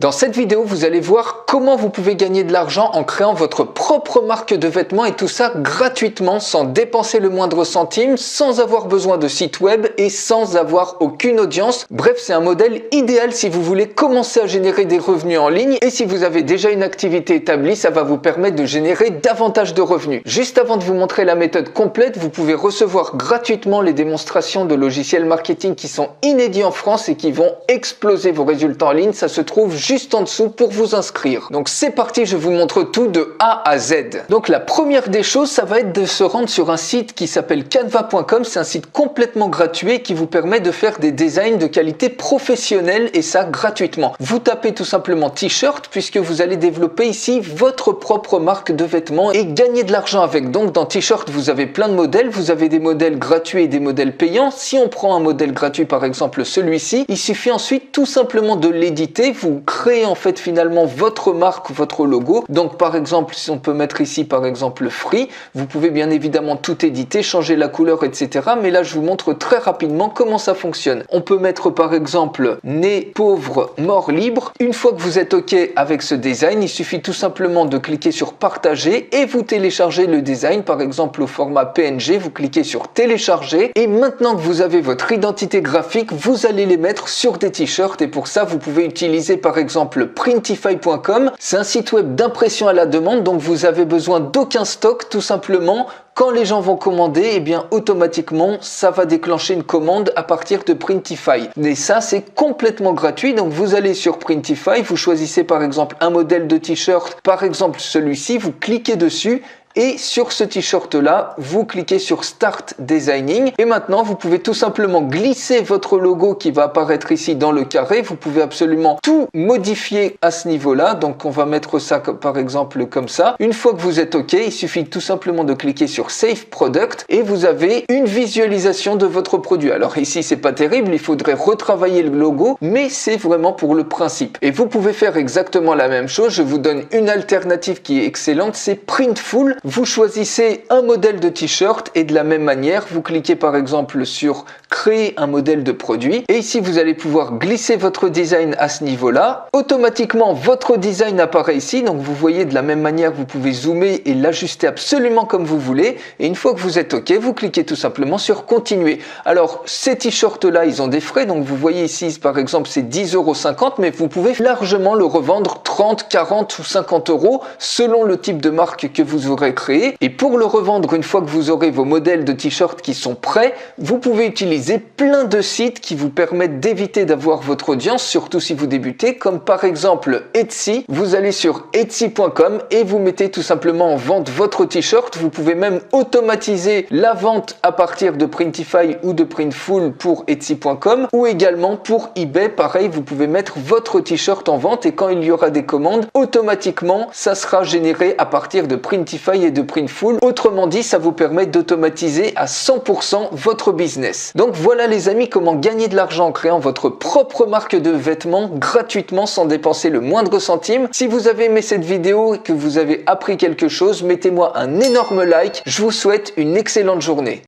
Dans cette vidéo, vous allez voir comment vous pouvez gagner de l'argent en créant votre propre marque de vêtements et tout ça gratuitement, sans dépenser le moindre centime, sans avoir besoin de site web et sans avoir aucune audience. Bref, c'est un modèle idéal si vous voulez commencer à générer des revenus en ligne et si vous avez déjà une activité établie, ça va vous permettre de générer davantage de revenus. Juste avant de vous montrer la méthode complète, vous pouvez recevoir gratuitement les démonstrations de logiciels marketing qui sont inédits en France et qui vont exploser vos résultats en ligne. Ça se trouve juste en dessous pour vous inscrire. Donc c'est parti, je vous montre tout de A à Z. Donc la première des choses, ça va être de se rendre sur un site qui s'appelle canva.com. C'est un site complètement gratuit qui vous permet de faire des designs de qualité professionnelle et ça gratuitement. Vous tapez tout simplement t-shirt puisque vous allez développer ici votre propre marque de vêtements et gagner de l'argent avec. Donc dans t-shirt, vous avez plein de modèles. Vous avez des modèles gratuits et des modèles payants. Si on prend un modèle gratuit, par exemple celui-ci, il suffit ensuite tout simplement de l'éditer. Vous créez en fait finalement votre marque, votre logo. Donc par exemple, si on peut mettre ici par exemple free, vous pouvez bien évidemment tout éditer, changer la couleur, etc. Mais là, je vous montre très rapidement comment ça fonctionne. On peut mettre par exemple né pauvre, mort libre. Une fois que vous êtes OK avec ce design, il suffit tout simplement de cliquer sur partager et vous téléchargez le design, par exemple au format PNG. Vous cliquez sur télécharger et maintenant que vous avez votre identité graphique, vous allez les mettre sur des t-shirts et pour ça, vous pouvez utiliser par exemple printify.com. C'est un site web d'impression à la demande, donc vous avez besoin d'aucun stock, tout simplement. Quand les gens vont commander, eh bien automatiquement ça va déclencher une commande à partir de Printify. Et ça c'est complètement gratuit. Donc vous allez sur Printify, vous choisissez par exemple un modèle de t-shirt, par exemple celui-ci, vous cliquez dessus. Et sur ce t-shirt là, vous cliquez sur Start Designing et maintenant vous pouvez tout simplement glisser votre logo qui va apparaître ici dans le carré. Vous pouvez absolument tout modifier à ce niveau là. Donc on va mettre ça par exemple comme ça. Une fois que vous êtes OK, il suffit tout simplement de cliquer sur Save Product et vous avez une visualisation de votre produit. Alors ici c'est pas terrible, il faudrait retravailler le logo, mais c'est vraiment pour le principe. Et vous pouvez faire exactement la même chose. Je vous donne une alternative qui est excellente, c'est Printful. Vous choisissez un modèle de t-shirt et de la même manière, vous cliquez par exemple sur créer un modèle de produit et ici vous allez pouvoir glisser votre design à ce niveau-là. Automatiquement, votre design apparaît ici. Donc vous voyez de la même manière, vous pouvez zoomer et l'ajuster absolument comme vous voulez. Et une fois que vous êtes OK, vous cliquez tout simplement sur continuer. Alors ces t-shirts-là, ils ont des frais. Donc vous voyez ici par exemple c'est 10,50 €, mais vous pouvez largement le revendre 30, 40 ou 50 € selon le type de marque que vous aurez créé. Et pour le revendre, une fois que vous aurez vos modèles de t-shirts qui sont prêts, vous pouvez utiliser plein de sites qui vous permettent d'éviter d'avoir votre audience, surtout si vous débutez, comme par exemple Etsy. Vous allez sur etsy.com et vous mettez tout simplement en vente votre t-shirt. Vous pouvez même automatiser la vente à partir de Printify ou de Printful pour etsy.com ou également pour eBay. Pareil, vous pouvez mettre votre t-shirt en vente et quand il y aura des commandes, automatiquement, ça sera généré à partir de Printify et de Printful. Autrement dit, ça vous permet d'automatiser à 100% votre business. Donc voilà les amis, comment gagner de l'argent en créant votre propre marque de vêtements gratuitement sans dépenser le moindre centime. Si vous avez aimé cette vidéo et que vous avez appris quelque chose, mettez-moi un énorme like. Je vous souhaite une excellente journée.